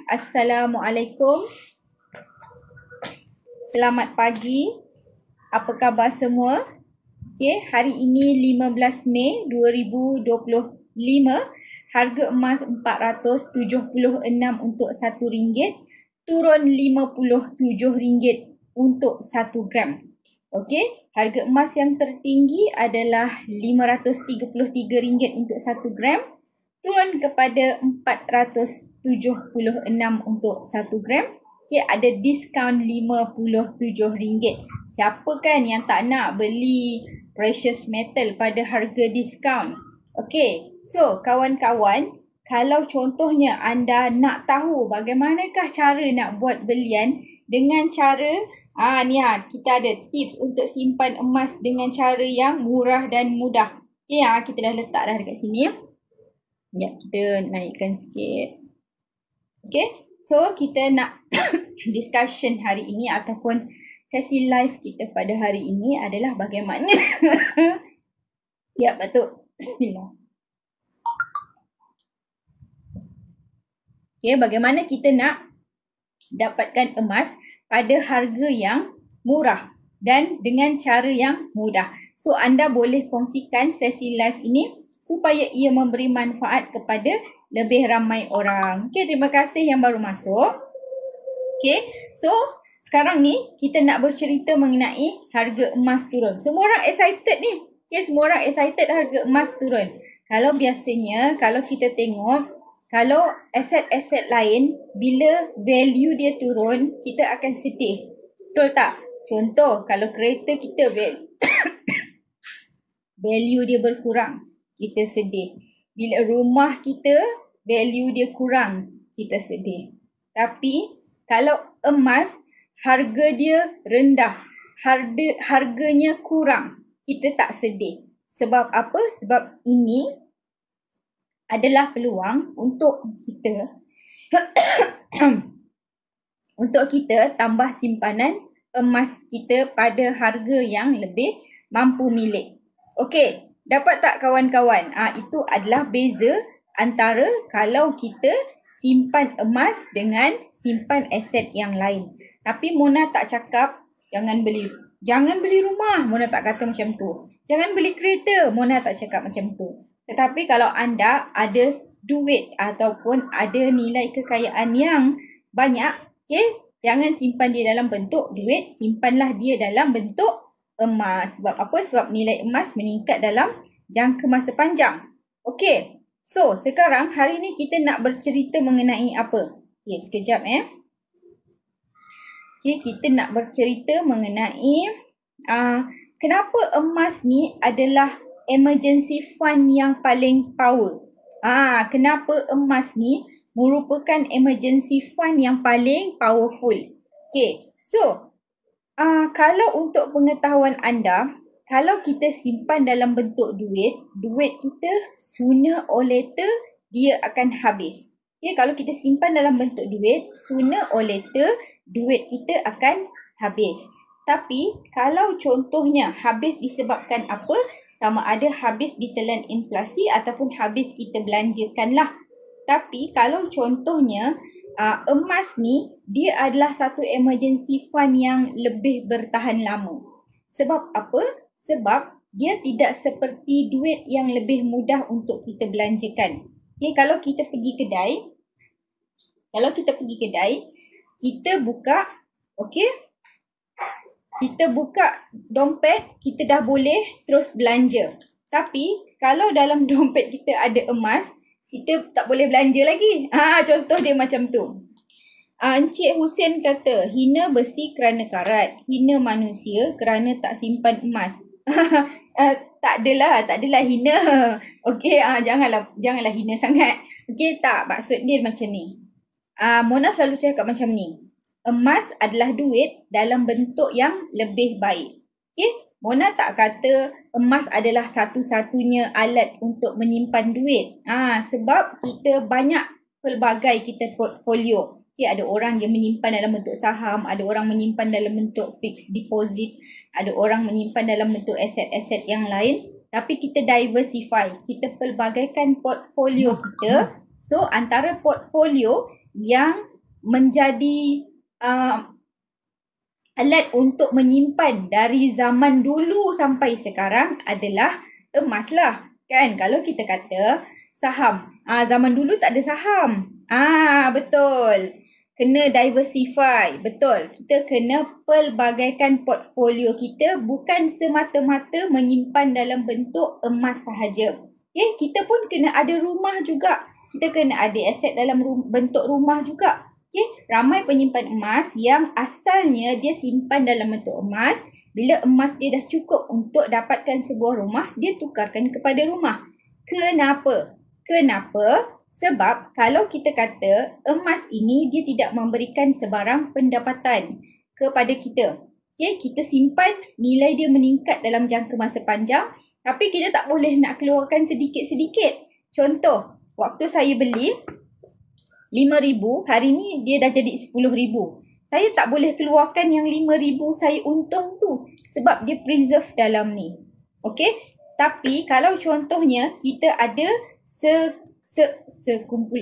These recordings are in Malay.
Assalamualaikum. Selamat pagi. Apa khabar semua? Okey, hari ini 15 Mei 2025. Harga emas RM476 untuk RM1. Turun RM57 untuk 1 gram. Okey, harga emas yang tertinggi adalah RM533 untuk 1 gram. Turun kepada RM476 untuk 1 gram. Okey, ada diskaun RM57. Siapa kan yang tak nak beli precious metal pada harga diskaun? Okey, so kawan-kawan, kalau contohnya anda nak tahu bagaimanakah cara nak buat belian dengan cara kita ada tips untuk simpan emas dengan cara yang murah dan mudah. Okey, kita dah letak dah dekat sini. Ya, kita naikkan sikit. Okey, so kita nak discussion hari ini ataupun sesi live kita pada hari ini adalah bagaimana ya, betul. Bismillah. Okey, bagaimana kita nak dapatkan emas pada harga yang murah dan dengan cara yang mudah. So, anda boleh kongsikan sesi live ini supaya ia memberi manfaat kepada lebih ramai orang. Okey, terima kasih yang baru masuk. Okey, so sekarang ni kita nak bercerita mengenai harga emas turun. Semua orang excited ni. Okey, semua orang excited harga emas turun. Kalau biasanya, kalau kita tengok, kalau aset-aset lain, bila value dia turun, kita akan sedih. Betul tak? Contoh, kalau kereta kita value dia berkurang, kita sedih. Bila rumah kita, value dia kurang, kita sedih. Tapi, kalau emas, harga dia rendah, harganya kurang, kita tak sedih. Sebab apa? Sebab ini adalah peluang untuk kita tambah simpanan emas kita pada harga yang lebih mampu milik. Okey, dapat tak kawan-kawan? Itu adalah beza antara kalau kita simpan emas dengan simpan aset yang lain. Tapi Mona tak cakap jangan beli rumah. Mona tak kata macam tu. Jangan beli kereta. Mona tak cakap macam tu. Tetapi kalau anda ada duit ataupun ada nilai kekayaan yang banyak, okay, jangan simpan dia dalam bentuk duit, simpanlah dia dalam bentuk emas. Sebab apa? Sebab nilai emas meningkat dalam jangka masa panjang. Okey. So, sekarang hari ni kita nak bercerita mengenai apa? Okey, sekejap Okey, kita nak bercerita mengenai kenapa emas ni adalah emergency fund yang paling power. Kenapa emas ni merupakan emergency fund yang paling powerful. Okey, so kalau untuk pengetahuan anda, kalau kita simpan dalam bentuk duit kita sooner or later dia akan habis. Okay, kalau kita simpan dalam bentuk duit, sooner or later duit kita akan habis. Tapi kalau contohnya habis disebabkan apa? Sama ada habis ditelan inflasi ataupun habis kita belanjakan lah. Tapi kalau contohnya emas ni, dia adalah satu emergency fund yang lebih bertahan lama. Sebab apa? Sebab dia tidak seperti duit yang lebih mudah untuk kita belanjakan. Okay, kalau kita pergi kedai, kita buka, okay, kita buka dompet, kita dah boleh terus belanja. Tapi kalau dalam dompet kita ada emas, kita tak boleh belanja lagi. Contoh dia macam tu. Encik Hussein kata, hina besi kerana karat, hina manusia kerana tak simpan emas. Tak adalah hina. Okey, janganlah hina sangat. Okey, tak, maksud dia macam ni. Mona selalu cakap macam ni. Emas adalah duit dalam bentuk yang lebih baik. Okey, Mona tak kata emas adalah satu-satunya alat untuk menyimpan duit. Sebab kita banyak pelbagai kita portfolio. Okay, ada orang yang menyimpan dalam bentuk saham, ada orang menyimpan dalam bentuk fixed deposit, ada orang menyimpan dalam bentuk aset-aset yang lain. Tapi kita diversify, kita pelbagaikan portfolio kita. So, antara portfolio yang menjadi alat untuk menyimpan dari zaman dulu sampai sekarang adalah emas lah. Kan? Kalau kita kata saham. Zaman dulu tak ada saham. Betul. Kena diversify. Betul. Kita kena pelbagaikan portfolio kita, bukan semata-mata menyimpan dalam bentuk emas sahaja. Okay? Kita pun kena ada rumah juga. Kita kena ada aset dalam bentuk rumah juga. Okay? Ramai penyimpan emas yang asalnya dia simpan dalam bentuk emas. Bila emas dia dah cukup untuk dapatkan sebuah rumah, dia tukarkan kepada rumah. Kenapa? Sebab kalau kita kata emas ini dia tidak memberikan sebarang pendapatan kepada kita. Okay? Kita simpan, nilai dia meningkat dalam jangka masa panjang, tapi kita tak boleh nak keluarkan sedikit-sedikit. Contoh, waktu saya beli RM5,000, hari ni dia dah jadi RM10,000. Saya tak boleh keluarkan yang RM5,000 saya untung tu sebab dia preserve dalam ni. Okey? Tapi kalau contohnya kita ada sekumpul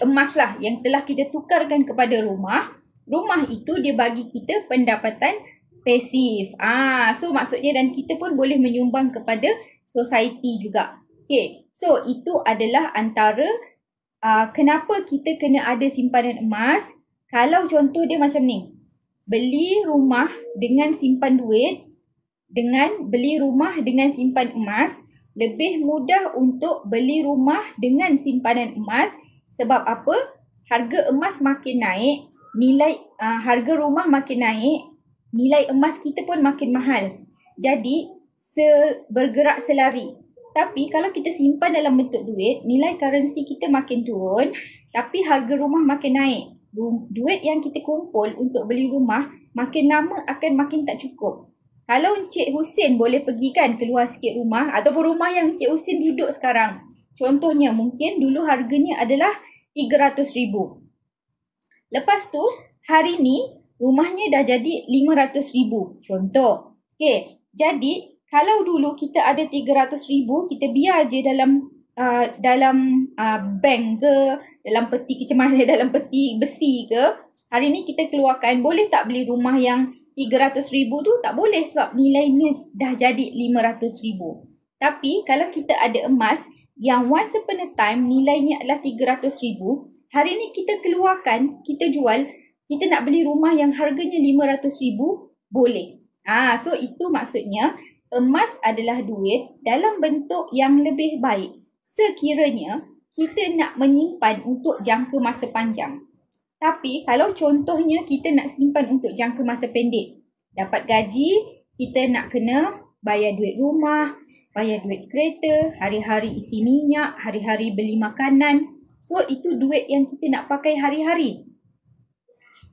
emas lah yang telah kita tukarkan kepada rumah, rumah itu dia bagi kita pendapatan pasif. So maksudnya dan kita pun boleh menyumbang kepada society juga. Okey. So itu adalah antara kenapa kita kena ada simpanan emas. Kalau contoh dia macam ni, beli rumah dengan simpan duit, dengan beli rumah dengan simpan emas, lebih mudah untuk beli rumah dengan simpanan emas. Sebab apa? Harga emas makin naik, harga rumah makin naik, nilai emas kita pun makin mahal. Jadi bergerak selari. Tapi kalau kita simpan dalam bentuk duit, nilai currency kita makin turun, tapi harga rumah makin naik. Duit yang kita kumpul untuk beli rumah makin lama akan makin tak cukup. Kalau Encik Husin boleh pergi kan keluar sikit rumah, ataupun rumah yang Encik Husin duduk sekarang. Contohnya mungkin dulu harganya adalah RM300,000. Lepas tu hari ni rumahnya dah jadi RM500,000. Contoh. Okay. Jadi kalau dulu kita ada RM300,000, kita biar je dalam bank ke, dalam peti kecemasan, dalam peti besi ke, hari ni kita keluarkan, boleh tak beli rumah yang RM300,000 tu? Tak boleh sebab nilainya dah jadi RM500,000. Tapi kalau kita ada emas yang once upon a time nilainya adalah RM300,000, hari ni kita keluarkan, kita jual, kita nak beli rumah yang harganya RM500,000, boleh. So itu maksudnya emas adalah duit dalam bentuk yang lebih baik sekiranya kita nak menyimpan untuk jangka masa panjang. Tapi kalau contohnya kita nak simpan untuk jangka masa pendek, dapat gaji, kita nak kena bayar duit rumah, bayar duit kereta, hari-hari isi minyak, hari-hari beli makanan. So itu duit yang kita nak pakai hari-hari.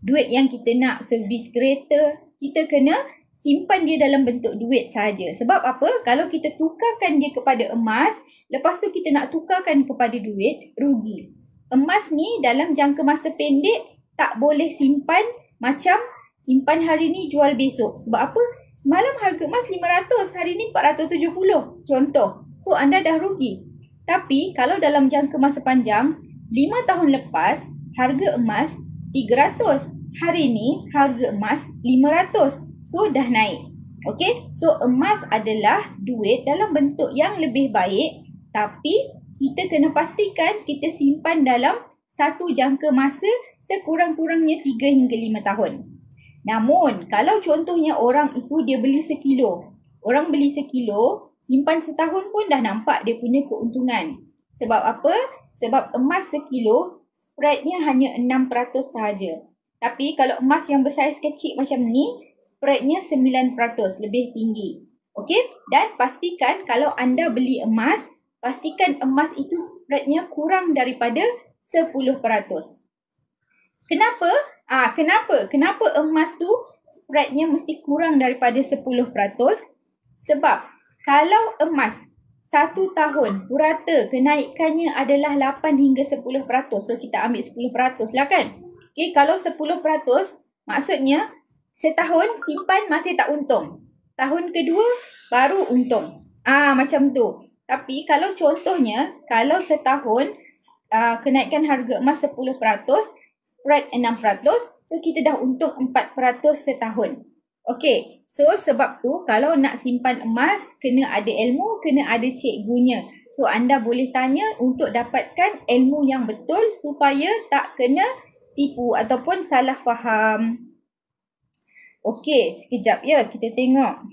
Duit yang kita nak servis kereta, kita kena simpan dia dalam bentuk duit saja. Sebab apa? Kalau kita tukarkan dia kepada emas, lepas tu kita nak tukarkan kepada duit, rugi. Emas ni dalam jangka masa pendek tak boleh simpan macam simpan hari ni jual besok. Sebab apa? Semalam harga emas RM500, hari ni RM470. Contoh. So anda dah rugi. Tapi kalau dalam jangka masa panjang, 5 tahun lepas harga emas RM300. Hari ni harga emas RM500. So dah naik. Okay? So emas adalah duit dalam bentuk yang lebih baik, tapi kita kena pastikan kita simpan dalam satu jangka masa sekurang-kurangnya 3 hingga 5 tahun. Namun, kalau contohnya orang itu dia beli sekilo. Orang beli sekilo, simpan setahun pun dah nampak dia punya keuntungan. Sebab apa? Sebab emas sekilo, spreadnya hanya 6% sahaja. Tapi kalau emas yang bersaiz kecil macam ni, spreadnya 9%, lebih tinggi. Okey? Dan pastikan kalau anda beli emas, pastikan emas itu spreadnya kurang daripada 10%. Kenapa? Kenapa emas tu spreadnya mesti kurang daripada 10%? Sebab kalau emas 1 tahun purata kenaikannya adalah 8 hingga 10%. So kita ambil 10% lah kan? Okay, kalau 10%, maksudnya setahun simpan masih tak untung. Tahun kedua baru untung. Macam tu. Tapi kalau contohnya, kalau setahun kenaikan harga emas 10%, spread 6%. So kita dah untung 4% setahun. Okey, so sebab tu kalau nak simpan emas, kena ada ilmu, kena ada cikgunya. So anda boleh tanya untuk dapatkan ilmu yang betul supaya tak kena tipu ataupun salah faham. Okey, sekejap ya, kita tengok.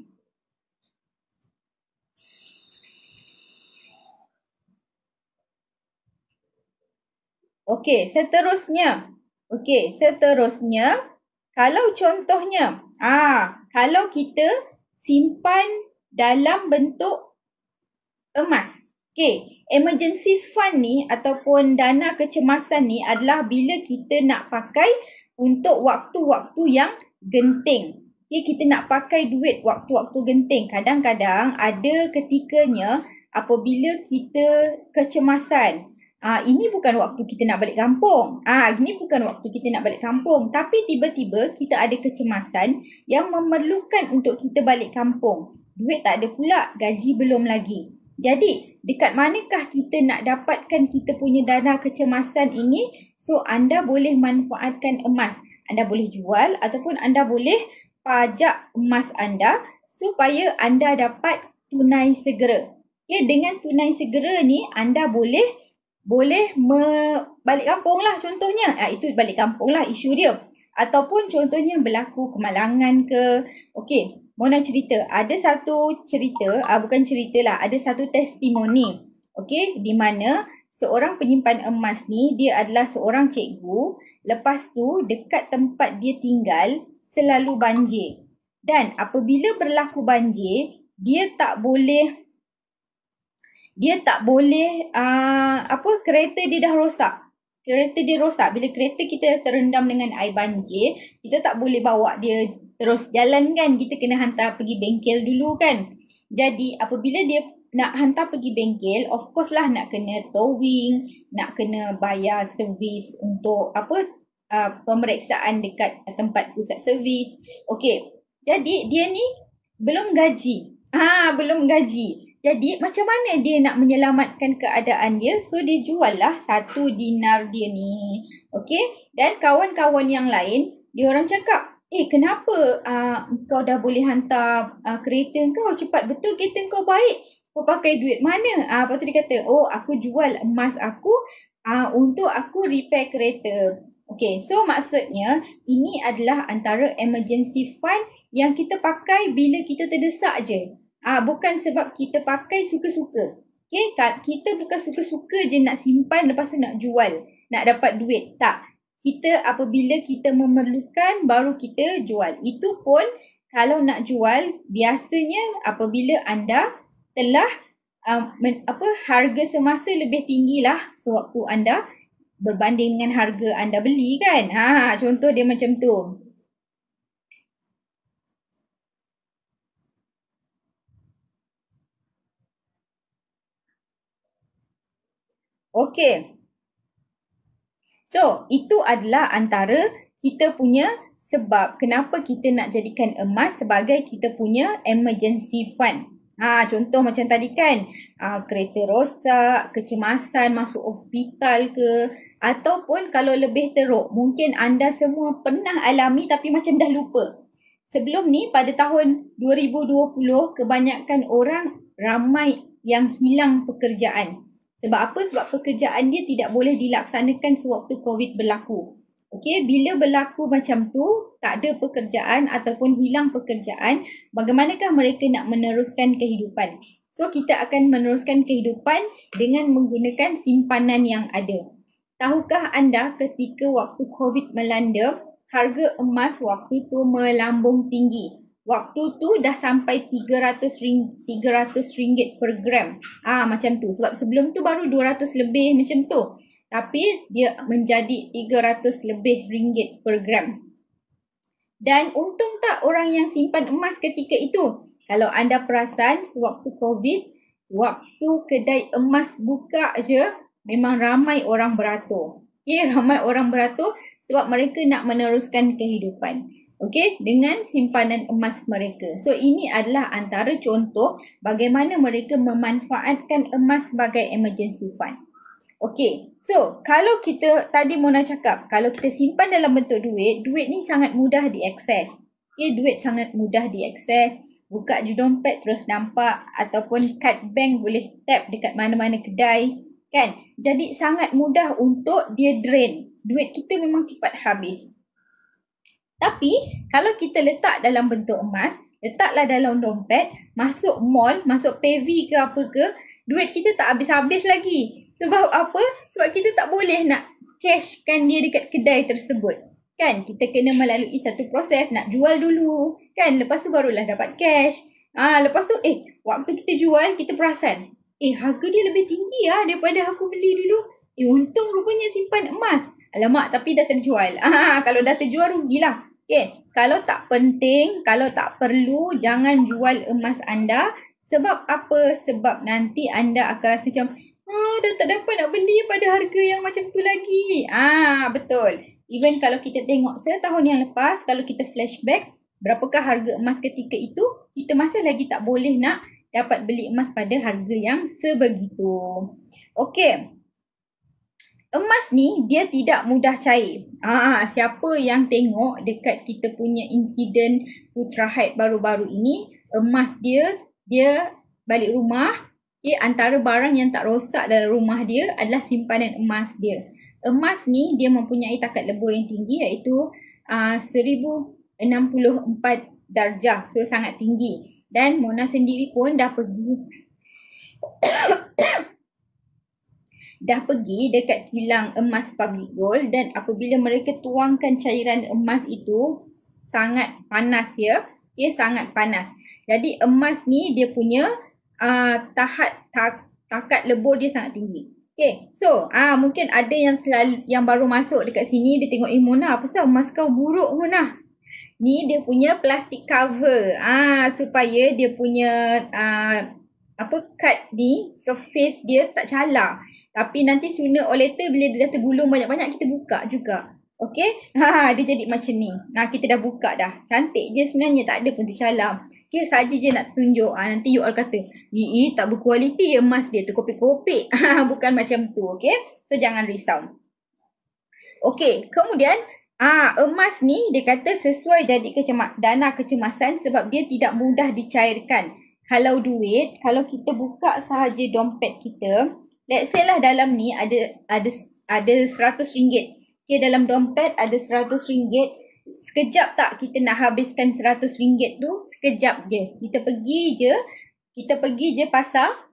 Okey, seterusnya. Kalau contohnya, kalau kita simpan dalam bentuk emas. Okey, emergency fund ni ataupun dana kecemasan ni adalah bila kita nak pakai untuk waktu-waktu yang genting. Okey, kita nak pakai duit waktu-waktu genting. Kadang-kadang ada ketikanya apabila kita kecemasan. Ini bukan waktu kita nak balik kampung. Tapi tiba-tiba kita ada kecemasan yang memerlukan untuk kita balik kampung. Duit tak ada pula, gaji belum lagi. Jadi, dekat manakah kita nak dapatkan kita punya dana kecemasan ini? So, anda boleh manfaatkan emas. Anda boleh jual ataupun anda boleh pajak emas anda supaya anda dapat tunai segera. Okay, dengan tunai segera ni, anda boleh balik kampung lah contohnya. Itu balik kampung lah isu dia. Ataupun contohnya berlaku kemalangan ke. Okey, mau nak cerita. Ada satu cerita, bukan cerita lah. Ada satu testimoni. Okey, di mana seorang penyimpan emas ni, dia adalah seorang cikgu. Lepas tu, dekat tempat dia tinggal, selalu banjir. Dan apabila berlaku banjir, dia tak boleh kereta dia dah rosak. Bila kereta kita terendam dengan air banjir, kita tak boleh bawa dia terus jalan kan. Kita kena hantar pergi bengkel dulu kan. Jadi apabila dia nak hantar pergi bengkel, of course lah nak kena towing, nak kena bayar servis untuk pemeriksaan dekat tempat pusat servis. Okey. Jadi dia ni belum gaji. Jadi macam mana dia nak menyelamatkan keadaan dia? So dia jual lah 1 dinar dia ni. Okey? Dan kawan-kawan yang lain, dia orang cakap, kenapa kau dah boleh hantar kereta kau cepat betul, kereta kau baik. Kau pakai duit mana? Lepas tu dia kata, aku jual emas aku untuk aku repair kereta. Okey, so maksudnya ini adalah antara emergency fund yang kita pakai bila kita terdesak je. Bukan sebab kita pakai suka-suka. Okay, kita bukan suka-suka je nak simpan lepas tu nak jual, nak dapat duit. Tak. Kita apabila kita memerlukan baru kita jual. Itu pun kalau nak jual, biasanya apabila anda telah harga semasa lebih tinggi lah sewaktu anda berbanding dengan harga anda beli kan. Contoh dia macam tu. Okey. So, itu adalah antara kita punya sebab kenapa kita nak jadikan emas sebagai kita punya emergency fund. Contoh macam tadi kan, kereta rosak, kecemasan masuk hospital ke, ataupun kalau lebih teruk, mungkin anda semua pernah alami tapi macam dah lupa. Sebelum ni pada tahun 2020, kebanyakan orang ramai yang hilang pekerjaan. Sebab apa? Sebab pekerjaan dia tidak boleh dilaksanakan sewaktu COVID berlaku. Okey, bila berlaku macam tu, tak ada pekerjaan ataupun hilang pekerjaan, bagaimanakah mereka nak meneruskan kehidupan? So, kita akan meneruskan kehidupan dengan menggunakan simpanan yang ada. Tahukah anda ketika waktu COVID melanda, harga emas waktu tu melambung tinggi. Waktu tu dah sampai RM300 per gram. Macam tu. Sebab sebelum tu baru 200 lebih macam tu. Tapi dia menjadi RM300 lebih per gram. Dan untung tak orang yang simpan emas ketika itu? Kalau anda perasan sewaktu COVID, waktu kedai emas buka je, memang ramai orang beratur. Ramai orang beratur sebab mereka nak meneruskan kehidupan. Dengan simpanan emas mereka. So, ini adalah antara contoh bagaimana mereka memanfaatkan emas sebagai emergency fund. Okey, so kalau kita, tadi Mona cakap, kalau kita simpan dalam bentuk duit, duit ni sangat mudah diakses. Okay, duit sangat mudah diakses. Buka je dompet terus nampak, ataupun kad bank boleh tap dekat mana-mana kedai. Kan? Jadi sangat mudah untuk dia drain. Duit kita memang cepat habis. Tapi kalau kita letak dalam bentuk emas, letaklah dalam dompet, masuk mall, masuk PV ke apa ke, duit kita tak habis-habis lagi. Sebab apa? Sebab kita tak boleh nak cashkan dia dekat kedai tersebut. Kan? Kita kena melalui satu proses, nak jual dulu. Kan? Lepas tu barulah dapat cash. Lepas tu, waktu kita jual, kita perasan. Harga dia lebih tinggi daripada aku beli dulu. Untung rupanya simpan emas. Alamak, tapi dah terjual. Kalau dah terjual, rugilah. Okay, kalau tak penting, kalau tak perlu, jangan jual emas anda. Sebab apa? Sebab nanti anda akan rasa macam, dah tak dapat nak beli pada harga yang macam tu lagi. Betul. Even kalau kita tengok setahun yang lepas, kalau kita flashback, berapakah harga emas ketika itu, kita masih lagi tak boleh nak dapat beli emas pada harga yang sebegitu. Okey. Emas ni dia tidak mudah cair. Siapa yang tengok dekat kita punya insiden Putra Haid baru-baru ini, emas dia balik rumah, antara barang yang tak rosak dalam rumah dia adalah simpanan emas dia. Emas ni dia mempunyai takat lebur yang tinggi, iaitu 1064 darjah. So sangat tinggi. Dan Mona sendiri pun dah pergi dekat kilang emas Public Gold, dan apabila mereka tuangkan cairan emas itu sangat panas dia. Sangat panas. Jadi emas ni dia punya takat lebur dia sangat tinggi. So mungkin ada yang baru masuk dekat sini, dia tengok, Mona, apa pasal emas kau buruk, Mona? Ni dia punya plastic cover. Supaya dia punya kad ni, surface dia tak calar. Tapi nanti sooner or later bila dia dah tergulung banyak-banyak, kita buka juga. Okay? Dia jadi macam ni. Kita dah buka dah. Cantik je sebenarnya, tak ada pun tercalar. Okay, saja je nak tunjuk. Nanti you all kata, ni tak berkualiti emas dia, terkopik-kopik. Bukan macam tu. Okay? So jangan risau. Okay, kemudian emas ni dia kata sesuai jadi dana kecemasan sebab dia tidak mudah dicairkan. Kalau duit, kalau kita buka sahaja dompet kita, let's say lah dalam ni ada RM100. Okay, dalam dompet ada RM100. Sekejap tak kita nak habiskan RM100 tu? Sekejap je. Kita pergi je pasar.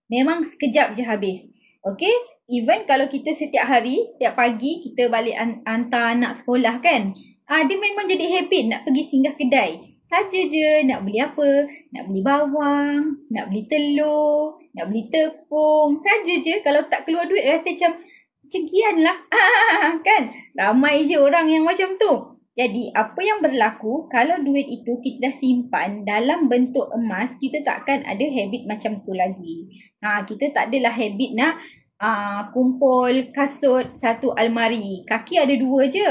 Memang sekejap je habis. Okay? Even kalau kita setiap hari, setiap pagi kita balik hantar anak sekolah kan. Dia memang jadi habit nak pergi singgah kedai. Saja je nak beli apa? Nak beli bawang, nak beli telur, nak beli tepung. Saja je, kalau tak keluar duit rasa macam cegian lah. Kan? Ramai je orang yang macam tu. Jadi apa yang berlaku kalau duit itu kita dah simpan dalam bentuk emas, kita takkan ada habit macam tu lagi. Kita tak adalah habit nak kumpul kasut satu almari. Kaki ada 2 je.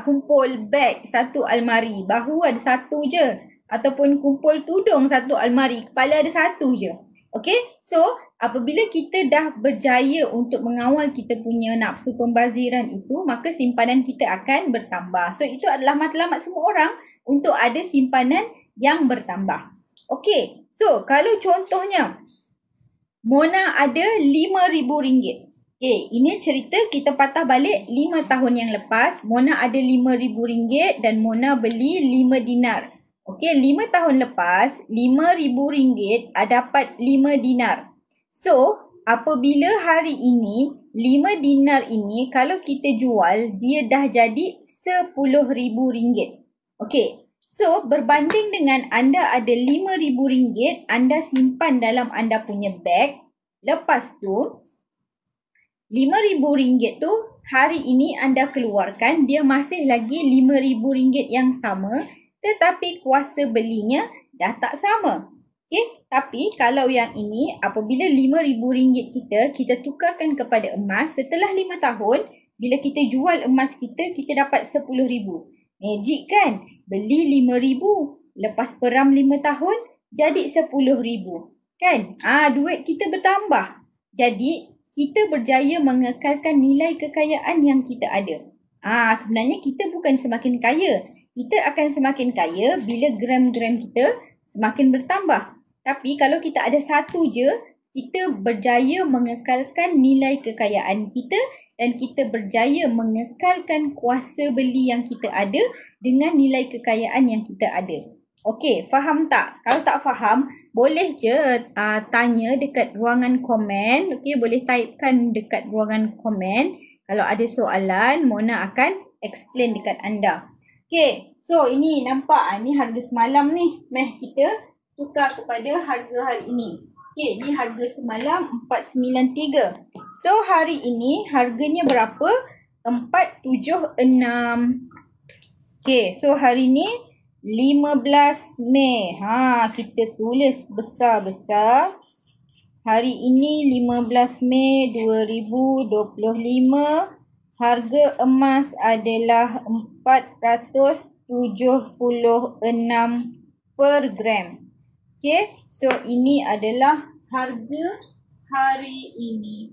Kumpul beg satu almari. Bahu ada 1 je. Ataupun kumpul tudung satu almari. Kepala ada 1 je. Okay? So, apabila kita dah berjaya untuk mengawal kita punya nafsu pembaziran itu, maka simpanan kita akan bertambah. So, itu adalah matlamat semua orang untuk ada simpanan yang bertambah. Okay? So, kalau contohnya Mona ada RM5,000. Okay, ini cerita kita patah balik 5 tahun yang lepas. Mona ada RM5,000 dan Mona beli 5 dinar. Okay, 5 tahun lepas, RM5,000 dapat 5 dinar. So, apabila hari ini, 5 dinar ini kalau kita jual, dia dah jadi RM10,000. Okay, so berbanding dengan anda ada RM5,000, anda simpan dalam anda punya beg. Lepas tu, RM5,000 tu hari ini anda keluarkan, dia masih lagi RM5,000 yang sama. Tetapi kuasa belinya dah tak sama. Okay? Tapi kalau yang ini, apabila RM5,000 kita tukarkan kepada emas, setelah 5 tahun, bila kita jual emas kita dapat RM10,000. Magic kan? Beli RM5,000. Lepas peram 5 tahun, jadi RM10,000. Kan? Duit kita bertambah. Jadi, kita berjaya mengekalkan nilai kekayaan yang kita ada. Sebenarnya kita bukan semakin kaya. Kita akan semakin kaya bila gram-gram kita semakin bertambah. Tapi kalau kita ada satu je, kita berjaya mengekalkan nilai kekayaan kita dan kita berjaya mengekalkan kuasa beli yang kita ada dengan nilai kekayaan yang kita ada. Okey, faham tak? Kalau tak faham, boleh je tanya dekat ruangan komen. Okey, boleh typekan dekat ruangan komen. Kalau ada soalan, Mona akan explain dekat anda. Okey, so ini nampak ni harga semalam ni. Meh kita tukar kepada harga hari ini. Okey, ni harga semalam 493. So hari ini harganya berapa? 476. Okey, so hari ni 15 Mei. Kita tulis besar-besar. Hari ini 15 Mei 2025. Harga emas adalah 476 per gram. Okey, so ini adalah harga hari ini.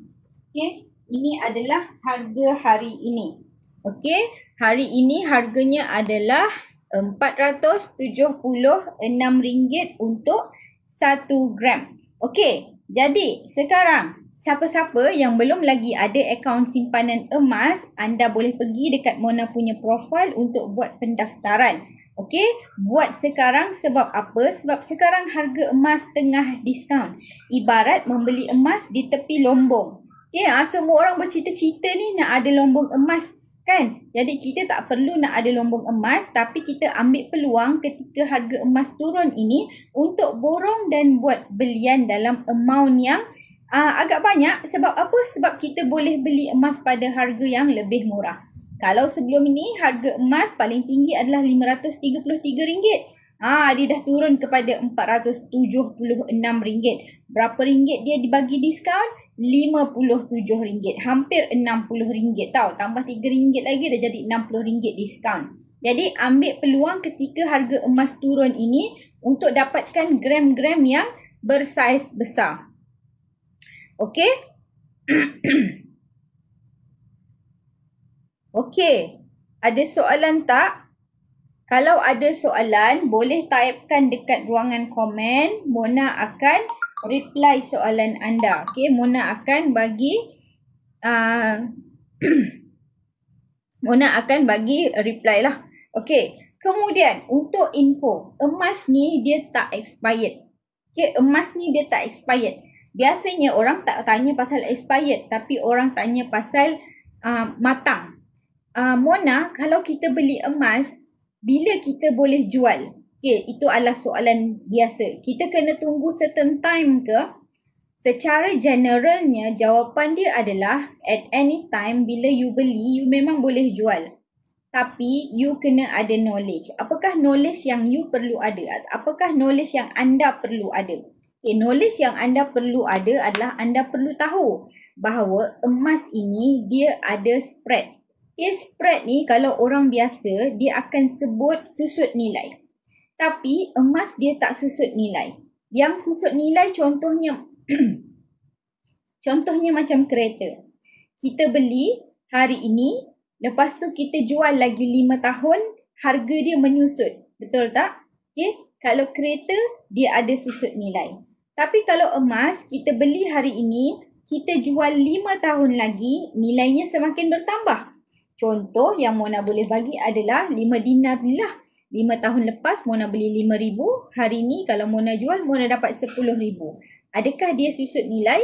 Okey, ini adalah harga hari ini. Okey, hari ini harganya adalah RM476 untuk 1 gram. Okey, jadi sekarang siapa-siapa yang belum lagi ada akaun simpanan emas, anda boleh pergi dekat Mona punya profil untuk buat pendaftaran. Okey, buat sekarang sebab apa? Sebab sekarang harga emas tengah diskaun. Ibarat membeli emas di tepi lombong. Okey, semua orang bercita-cita ni nak ada lombong emas. Kan? Jadi kita tak perlu nak ada lombong emas, tapi kita ambil peluang ketika harga emas turun ini untuk borong dan buat belian dalam amount yang agak banyak. Sebab apa? Sebab kita boleh beli emas pada harga yang lebih murah. Kalau sebelum ini harga emas paling tinggi adalah RM533. Dia dah turun kepada RM476. Berapa ringgit dia dibagi diskaun? RM57. Hampir RM60 tau. Tambah RM3 lagi dah jadi RM60 diskaun. Jadi ambil peluang ketika harga emas turun ini untuk dapatkan gram-gram yang bersaiz besar. Okey? Okey. Ada soalan tak? Kalau ada soalan, boleh typekan dekat ruangan komen. Mona akan reply soalan anda. Okey, Mona akan bagi Mona akan bagi reply lah. Okey, kemudian untuk info, emas ni dia tak expired. Okey, emas ni dia tak expired. Biasanya orang tak tanya pasal expired, tapi orang tanya pasal matang. Mona, kalau kita beli emas, bila kita boleh jual? Okay, itu adalah soalan biasa. Kita kena tunggu certain time ke? Secara generalnya, jawapan dia adalah at any time bila you beli, you memang boleh jual. Tapi, you kena ada knowledge. Apakah knowledge yang you perlu ada? Apakah knowledge yang anda perlu ada? Okay, knowledge yang anda perlu ada adalah anda perlu tahu bahawa emas ini dia ada spread. Okay, spread ni kalau orang biasa, dia akan sebut susut nilai. Tapi emas dia tak susut nilai. Yang susut nilai contohnya contohnya macam kereta. Kita beli hari ini, lepas tu kita jual lagi 5 tahun, harga dia menyusut. Betul tak? Okay? Kalau kereta, dia ada susut nilai. Tapi kalau emas, kita beli hari ini, kita jual 5 tahun lagi, nilainya semakin bertambah. Contoh yang Mona boleh bagi adalah 5 dinar ni lah. 5 tahun lepas Mona beli RM5,000. Hari ni kalau Mona jual, Mona dapat RM10,000. Adakah dia susut nilai?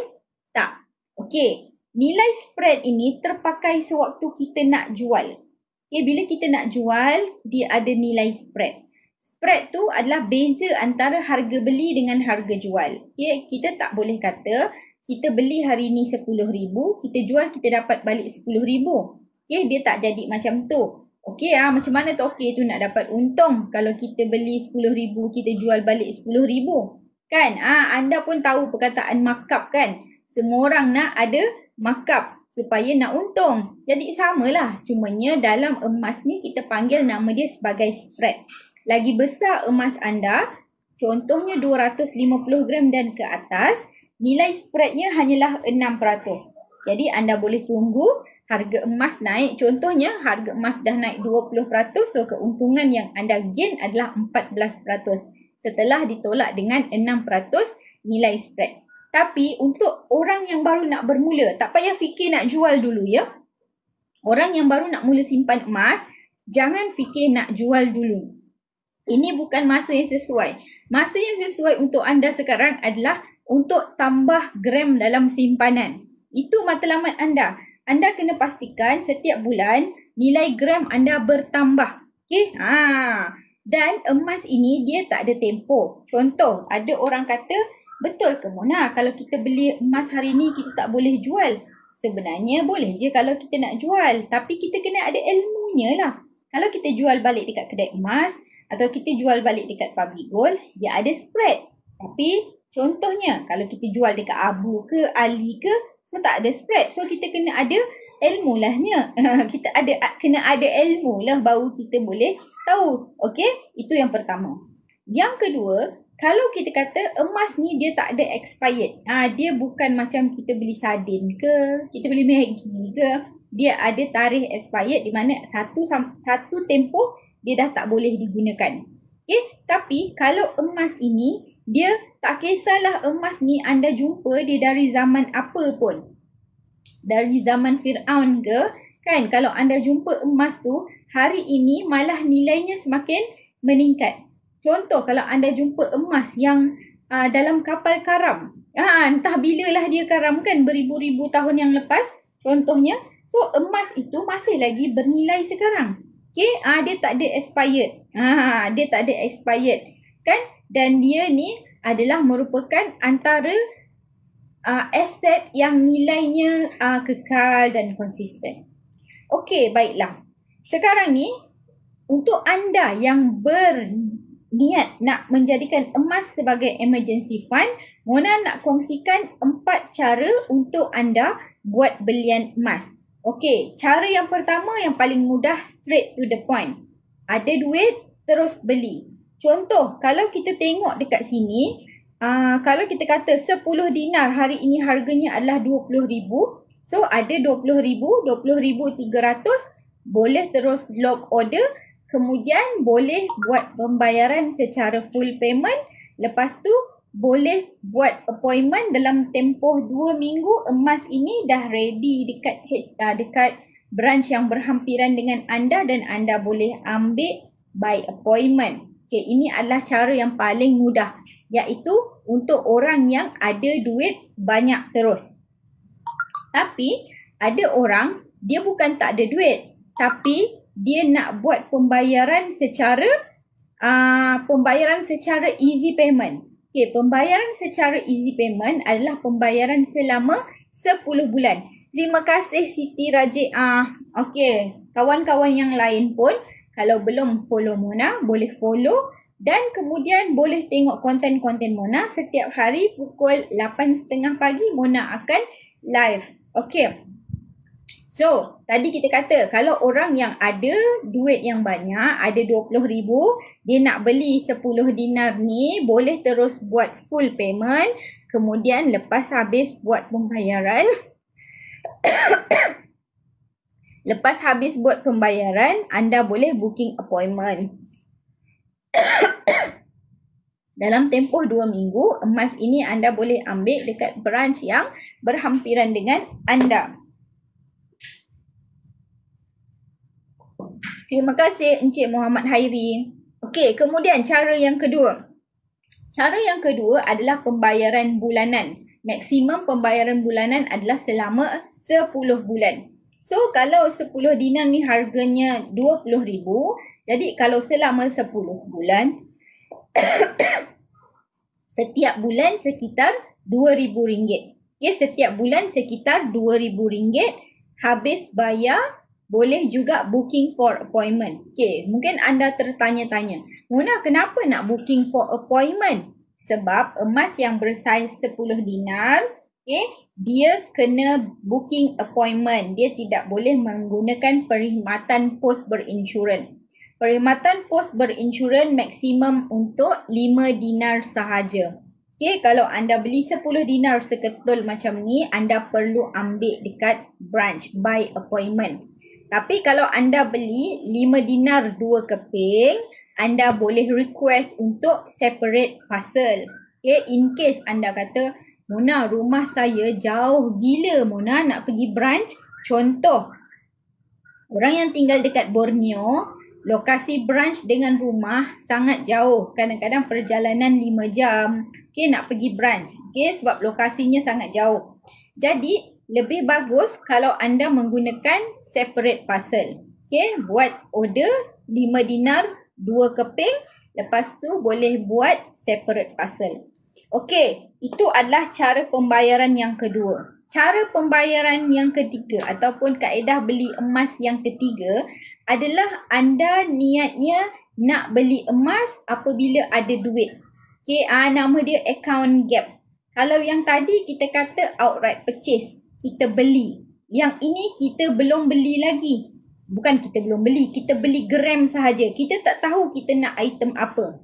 Tak. Okey. Nilai spread ini terpakai sewaktu kita nak jual. Okay, bila kita nak jual, dia ada nilai spread. Spread tu adalah beza antara harga beli dengan harga jual. Okay, kita tak boleh kata kita beli hari ni RM10,000, kita jual kita dapat balik RM10,000. Okay, dia tak jadi macam tu. Okay, macam mana tu okey tu nak dapat untung kalau kita beli RM10,000, kita jual balik RM10,000. Kan? Anda pun tahu perkataan markup kan? Semua orang nak ada markup supaya nak untung. Jadi samalah. Cumanya dalam emas ni kita panggil nama dia sebagai spread. Lagi besar emas anda, contohnya 250 gram dan ke atas, nilai spreadnya hanyalah 6%. Jadi anda boleh tunggu harga emas naik. Contohnya harga emas dah naik 20%. So keuntungan yang anda gain adalah 14%. Setelah ditolak dengan 6% nilai spread. Tapi untuk orang yang baru nak bermula, tak payah fikir nak jual dulu ya. Orang yang baru nak mula simpan emas, jangan fikir nak jual dulu. Ini bukan masa yang sesuai. Masa yang sesuai untuk anda sekarang adalah untuk tambah gram dalam simpanan. Itu matlamat anda. Anda kena pastikan setiap bulan nilai gram anda bertambah. Okey? Dan emas ini dia tak ada tempoh. Contoh, ada orang kata, betul ke Mona kalau kita beli emas hari ni kita tak boleh jual? Sebenarnya boleh je kalau kita nak jual. Tapi kita kena ada ilmunya lah. Kalau kita jual balik dekat kedai emas atau kita jual balik dekat public gold, dia ada spread. Tapi contohnya kalau kita jual dekat Abu ke Ali ke, so tak ada spread. So kita kena ada ilmu lahnya. Kita kena ada ilmu lah baru kita boleh tahu. Okey? Itu yang pertama. Yang kedua, kalau kita kata emas ni dia tak ada expired. Dia bukan macam kita beli sardin ke, kita beli Maggi ke. Dia ada tarikh expired di mana satu tempoh dia dah tak boleh digunakan. Okey? Tapi kalau emas ini, dia tak kisahlah emas ni anda jumpa dia dari zaman apa pun. Dari zaman Fir'aun ke, kan? Kalau anda jumpa emas tu, hari ini malah nilainya semakin meningkat. Contoh, kalau anda jumpa emas yang dalam kapal karam. Entah bilalah dia karam kan, beribu-ribu tahun yang lepas. Contohnya, so emas itu masih lagi bernilai sekarang. Okay, dia tak ada expired. Dia tak ada expired. Kan? Dan dia ni adalah merupakan antara aset yang nilainya kekal dan konsisten. Okey, baiklah. Sekarang ni, untuk anda yang berniat nak menjadikan emas sebagai emergency fund, Mona nak kongsikan 4 cara untuk anda buat belian emas. Okey, cara yang pertama yang paling mudah, straight to the point. Ada duit, terus beli. Contoh, kalau kita tengok dekat sini, kalau kita kata 10 dinar hari ini harganya adalah 20,000. So ada 20,000, 20,300 boleh terus lock order. Kemudian boleh buat pembayaran secara full payment. Lepas tu boleh buat appointment dalam tempoh 2 minggu. Emas ini dah ready dekat branch yang berhampiran dengan anda dan anda boleh ambil by appointment. Okay, ini adalah cara yang paling mudah, iaitu untuk orang yang ada duit banyak terus. Tapi ada orang dia bukan tak ada duit, tapi dia nak buat pembayaran secara easy payment. Okay, pembayaran secara easy payment adalah pembayaran selama 10 bulan. Terima kasih Siti Raji'ah. Okay, kawan-kawan yang lain pun kalau belum follow Mona, boleh follow dan kemudian boleh tengok konten-konten Mona setiap hari pukul 8.30 pagi Mona akan live. Okay. So, tadi kita kata kalau orang yang ada duit yang banyak, ada 20,000, dia nak beli 10 dinar ni, boleh terus buat full payment. Kemudian lepas habis buat pembayaran, lepas habis buat pembayaran, anda boleh booking appointment. Dalam tempoh 2 minggu, emas ini anda boleh ambil dekat branch yang berhampiran dengan anda. Terima kasih Encik Muhammad Hairi. Okey, kemudian cara yang kedua. Cara yang kedua adalah pembayaran bulanan. Maksimum pembayaran bulanan adalah selama 10 bulan. So, kalau 10 dinar ni harganya 20,000. Jadi, kalau selama 10 bulan, setiap bulan sekitar RM2,000. Okay, setiap bulan sekitar RM2,000. Habis bayar, boleh juga booking for appointment. Okay, mungkin anda tertanya-tanya, Mona, kenapa nak booking for appointment? Sebab emas yang bersaiz 10 dinar, okay, dia kena booking appointment. Dia tidak boleh menggunakan perkhidmatan pos berinsurans. Perkhidmatan pos berinsurans maksimum untuk 5 dinar sahaja. Okay, kalau anda beli 10 dinar seketul macam ni, anda perlu ambil dekat branch by appointment. Tapi kalau anda beli 5 dinar 2 keping, anda boleh request untuk separate parcel. Okay, in case anda kata, Mona, rumah saya jauh gila Mona nak pergi branch. Contoh, orang yang tinggal dekat Borneo, lokasi branch dengan rumah sangat jauh. Kadang-kadang perjalanan 5 jam. Okay, nak pergi branch. Okay, sebab lokasinya sangat jauh. Jadi, lebih bagus kalau anda menggunakan separate parcel. Okay, buat order 5 dinar 2 keping. Lepas tu boleh buat separate parcel. Okay, itu adalah cara pembayaran yang kedua. Cara pembayaran yang ketiga ataupun kaedah beli emas yang ketiga adalah anda niatnya nak beli emas apabila ada duit. Okay, nama dia account gap. Kalau yang tadi kita kata outright purchase, kita beli. Yang ini kita belum beli lagi. Bukan kita belum beli, kita beli gram sahaja. Kita tak tahu kita nak item apa.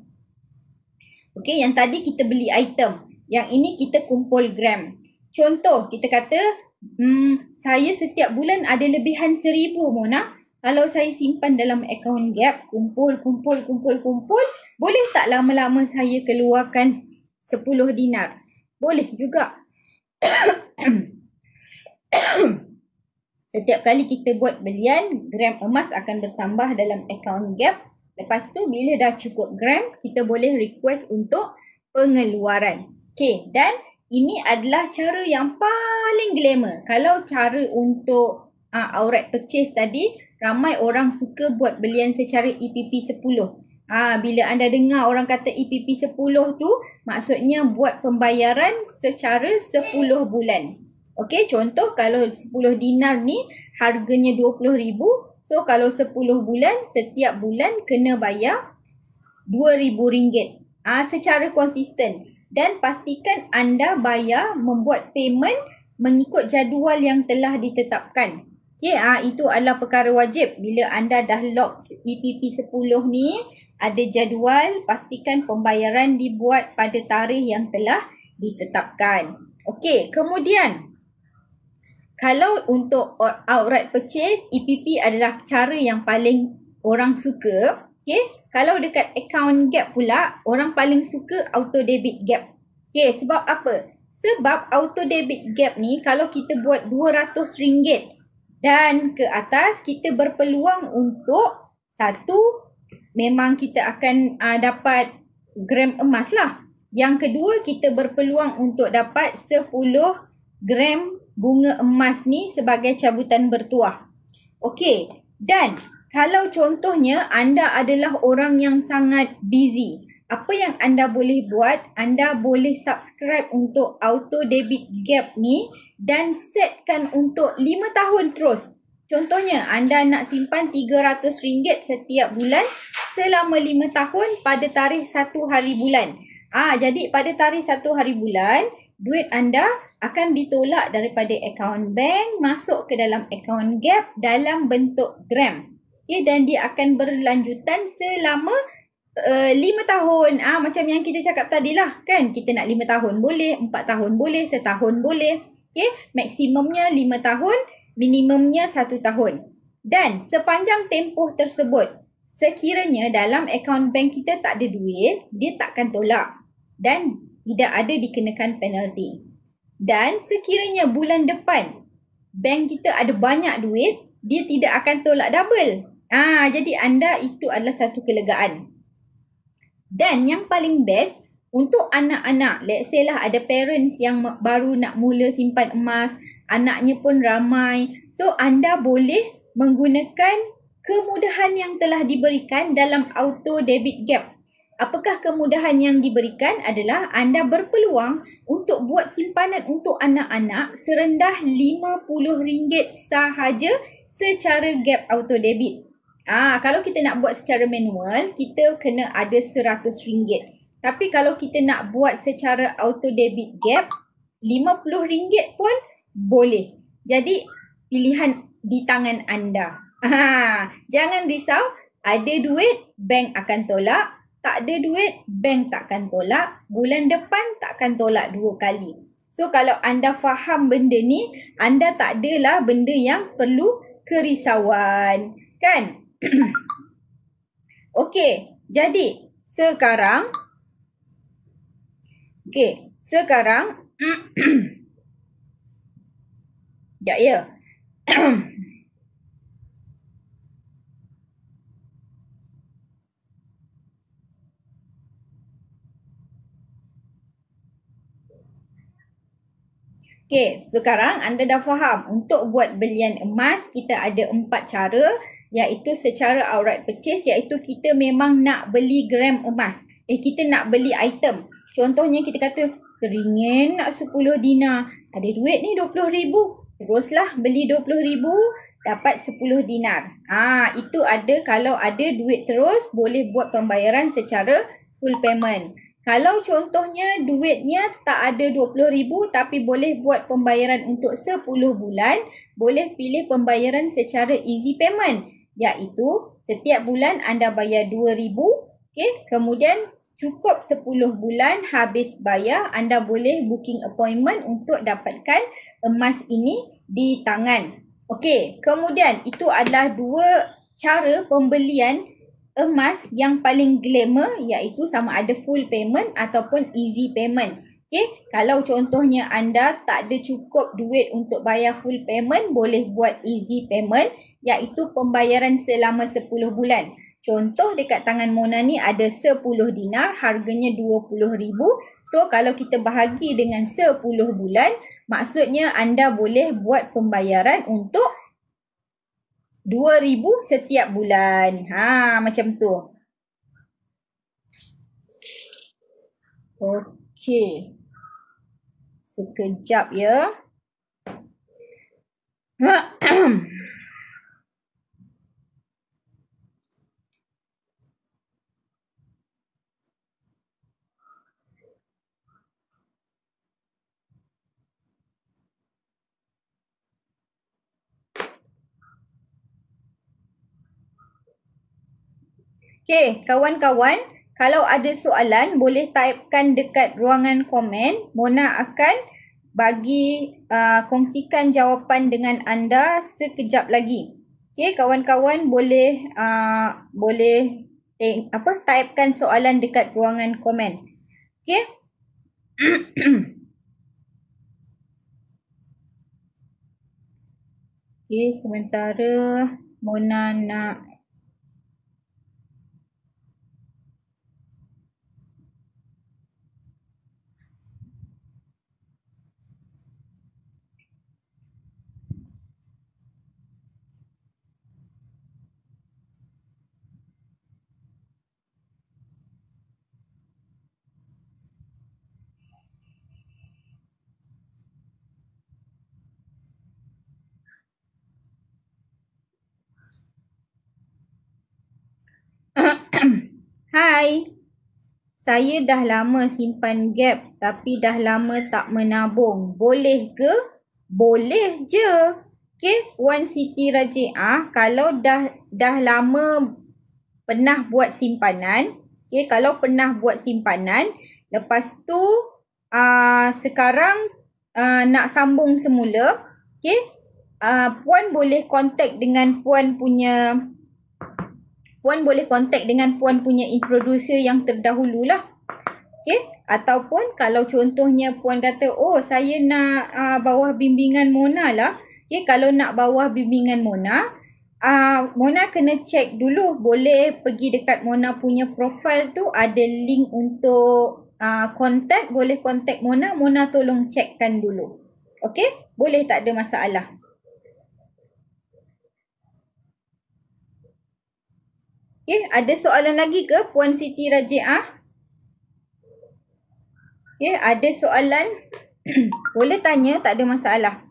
Okay, yang tadi kita beli item. Yang ini kita kumpul gram. Contoh, kita kata, saya setiap bulan ada lebihan 1,000 Mona. Kalau saya simpan dalam account gap, kumpul. Boleh tak lama-lama saya keluarkan 10 dinar? Boleh juga. Setiap kali kita buat belian, gram emas akan bertambah dalam account gap. Lepas tu, bila dah cukup gram, kita boleh request untuk pengeluaran. Okay, dan ini adalah cara yang paling glamour. Kalau cara untuk outright purchase tadi, ramai orang suka buat belian secara EPP 10. Bila anda dengar orang kata EPP 10 tu, maksudnya buat pembayaran secara 10 bulan. Okey, contoh kalau 10 dinar ni harganya 20,000. So kalau 10 bulan, setiap bulan kena bayar RM2,000. Secara konsisten. Dan pastikan anda bayar membuat payment mengikut jadual yang telah ditetapkan. Okay, itu adalah perkara wajib. Bila anda dah lock EPP 10 ni, ada jadual, pastikan pembayaran dibuat pada tarikh yang telah ditetapkan. Okay, kemudian, kalau untuk outright purchase, EPP adalah cara yang paling orang suka. Okay, kalau dekat account gap pula, orang paling suka auto debit gap. Okay, sebab apa? Sebab auto debit gap ni, kalau kita buat RM200 dan ke atas, kita berpeluang untuk satu, memang kita akan dapat gram emas lah. Yang kedua, kita berpeluang untuk dapat 10 gram bunga emas ni sebagai cabutan bertuah. Okey, dan kalau contohnya anda adalah orang yang sangat busy, apa yang anda boleh buat? Anda boleh subscribe untuk auto debit gap ni dan setkan untuk 5 tahun terus. Contohnya, anda nak simpan RM300 setiap bulan selama 5 tahun pada tarikh 1 hari bulan. Jadi pada tarikh 1 hari bulan, duit anda akan ditolak daripada akaun bank masuk ke dalam akaun gap dalam bentuk gram. Okay, dan dia akan berlanjutan selama 5 tahun. Macam yang kita cakap tadi lah kan. Kita nak 5 tahun boleh, 4 tahun boleh, setahun boleh. Okay, maksimumnya 5 tahun, minimumnya 1 tahun. Dan sepanjang tempoh tersebut, sekiranya dalam akaun bank kita tak ada duit, dia takkan tolak. Dan tidak ada dikenakan penalti. Dan sekiranya bulan depan, bank kita ada banyak duit, dia tidak akan tolak double. Jadi anda itu adalah satu kelegaan. Dan yang paling best, untuk anak-anak, let's say lah ada parents yang baru nak mula simpan emas, anaknya pun ramai. So anda boleh menggunakan kemudahan yang telah diberikan dalam auto debit gap. Apakah kemudahan yang diberikan adalah anda berpeluang untuk buat simpanan untuk anak-anak serendah RM50 sahaja secara gap auto debit. Kalau kita nak buat secara manual, kita kena ada RM100. Tapi kalau kita nak buat secara auto debit gap, RM50 pun boleh. Jadi pilihan di tangan anda. Jangan risau, ada duit, bank akan tolak. tak ada duit, bank takkan tolak. Bulan depan takkan tolak 2 kali. So, kalau anda faham benda ni, anda tak adalah benda yang perlu kerisauan. Kan? Okey, jadi sekarang sekejap ya. Okey, sekarang anda dah faham untuk buat belian emas kita ada 4 cara, iaitu secara outright purchase, iaitu kita memang nak beli gram emas. Kita nak beli item. Contohnya kita kata teringin nak 10 dinar. Ada duit ni 20,000. Teruslah beli 20,000 dapat 10 dinar. Itu ada kalau ada duit terus boleh buat pembayaran secara full payment. Kalau contohnya duitnya tak ada 20,000 tapi boleh buat pembayaran untuk 10 bulan, boleh pilih pembayaran secara easy payment, iaitu setiap bulan anda bayar 2,000, kemudian cukup 10 bulan habis bayar, anda boleh booking appointment untuk dapatkan emas ini di tangan. Kemudian itu adalah 2 cara pembelian emas yang paling glamour, iaitu sama ada full payment ataupun easy payment. Kalau contohnya anda tak ada cukup duit untuk bayar full payment, boleh buat easy payment, iaitu pembayaran selama 10 bulan. Contoh dekat tangan Mona ni ada 10 dinar, harganya 20,000. So kalau kita bahagi dengan 10 bulan, maksudnya anda boleh buat pembayaran untuk 2,000 setiap bulan. Macam tu. Okey. Sekejap ya. Kawan-kawan, kalau ada soalan boleh typekan dekat ruangan komen. Mona akan bagi kongsikan jawapan dengan anda sekejap lagi. Kawan-kawan boleh typekan soalan dekat ruangan komen. Sementara Mona nak Hai, saya dah lama simpan gap tapi dah lama tak menabung. Boleh ke? Boleh je. Puan Siti Raji'ah, kalau dah lama pernah buat simpanan, kalau pernah buat simpanan, lepas tu sekarang nak sambung semula, puan boleh kontak dengan puan punya introducer yang terdahulu lah. Ataupun kalau contohnya puan kata, oh saya nak bawah bimbingan Mona lah. Kalau nak bawah bimbingan Mona, Mona kena check dulu. Boleh pergi dekat Mona punya profile tu, ada link untuk kontak. Boleh kontak Mona. Mona tolong checkkan dulu. Boleh, tak ada masalah. Ada soalan lagi ke Puan Siti Raji'ah? Ada soalan? Boleh tanya, tak ada masalah.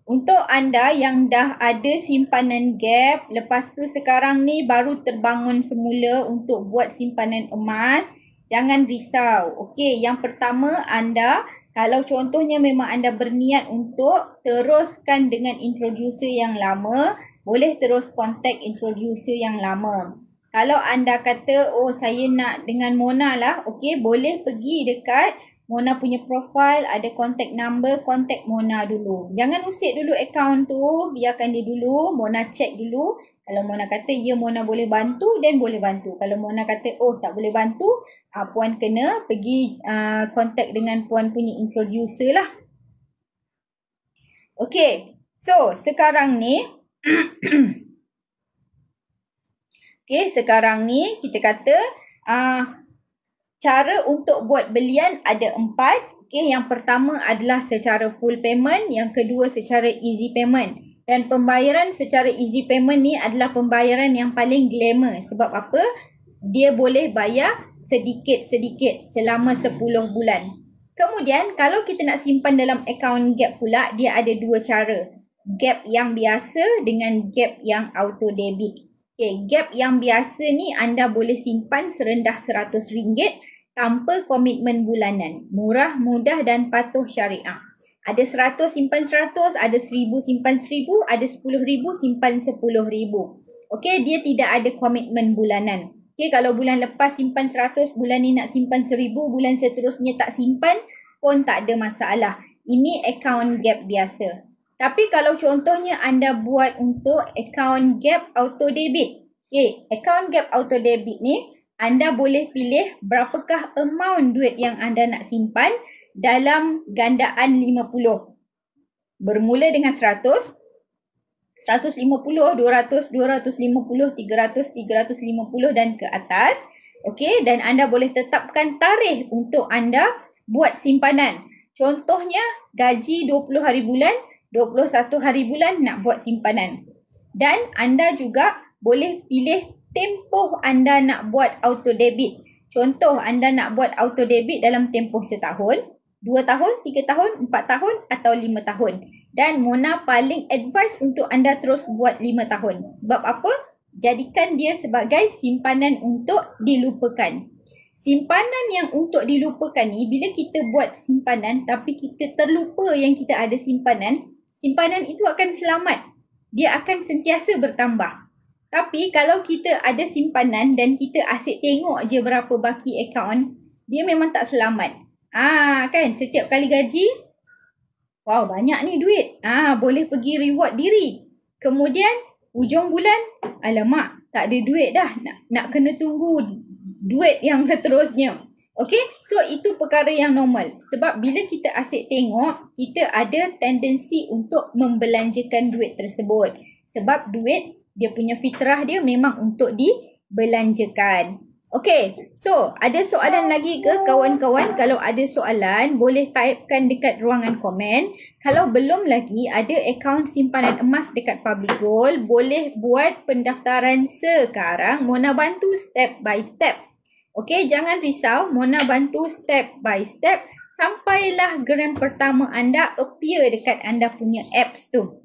Untuk anda yang dah ada simpanan gap, lepas tu sekarang ni baru terbangun semula untuk buat simpanan emas, jangan risau. Yang pertama, anda Kalau contohnya memang anda berniat untuk teruskan dengan introducer yang lama, boleh terus kontak introducer yang lama. Kalau anda kata, oh saya nak dengan Mona lah, okey, boleh pergi dekat Mona punya profile, ada contact number, contact Mona dulu. Jangan usik dulu akaun tu, biarkan dia dulu, Mona check dulu. Kalau Mona kata, ya Mona boleh bantu, then boleh bantu. Kalau Mona kata, oh tak boleh bantu, Puan kena pergi contact dengan Puan punya introducer lah. Okay, so sekarang ni, okay, sekarang ni kita kata, cara untuk buat belian ada 4. Okay, yang pertama adalah secara full payment. Yang kedua secara easy payment. Dan pembayaran secara easy payment ni adalah pembayaran yang paling glamour. Sebab apa? Dia boleh bayar sedikit-sedikit selama 10 bulan. Kemudian kalau kita nak simpan dalam akaun Gap pula, dia ada 2 cara. Gap yang biasa dengan Gap yang auto debit. Okay, Gap yang biasa ni anda boleh simpan serendah RM100 tanpa komitmen bulanan. Murah, mudah dan patuh syariah. Ada 100 simpan 100, ada 1000 simpan 1000, ada 10,000 simpan 10,000. Okay, dia tidak ada komitmen bulanan. Okay, kalau bulan lepas simpan 100, bulan ni nak simpan 1000, bulan seterusnya tak simpan pun tak ada masalah. Ini akaun Gap biasa. Tapi kalau contohnya anda buat untuk akaun Gap auto debit. Okay, akaun Gap auto debit ni anda boleh pilih berapakah amount duit yang anda nak simpan dalam gandaan 50. Bermula dengan 100, 150, 200, 250, 300, 350 dan ke atas. Okay, dan anda boleh tetapkan tarikh untuk anda buat simpanan. Contohnya gaji 20 hari bulan, 21 hari bulan nak buat simpanan. Dan anda juga boleh pilih tempoh anda nak buat auto debit. Contoh anda nak buat auto debit dalam tempoh setahun, 2 tahun, 3 tahun, 4 tahun atau 5 tahun. Dan Mona paling advice untuk anda terus buat 5 tahun. Sebab apa? Jadikan dia sebagai simpanan untuk dilupakan. Simpanan yang untuk dilupakan ni, bila kita buat simpanan tapi kita terlupa yang kita ada simpanan, simpanan itu akan selamat. Dia akan sentiasa bertambah. Tapi kalau kita ada simpanan dan kita asyik tengok je berapa baki akaun, dia memang tak selamat. Kan setiap kali gaji, wow banyak ni duit. Boleh pergi reward diri. Kemudian ujung bulan, alamak tak ada duit dah. Nak kena tunggu duit yang seterusnya. Okay, so itu perkara yang normal. Sebab bila kita asyik tengok, kita ada tendensi untuk membelanjakan duit tersebut. Sebab duit, dia punya fitrah dia memang untuk dibelanjakan. Okay, so ada soalan lagi ke kawan-kawan? Kalau ada soalan, boleh typekan dekat ruangan komen. Kalau belum lagi ada akaun simpanan emas dekat Public Gold, boleh buat pendaftaran sekarang. Mona bantu step by step. Okay, jangan risau. Mona bantu step by step sampailah gram pertama anda appear dekat anda punya apps tu.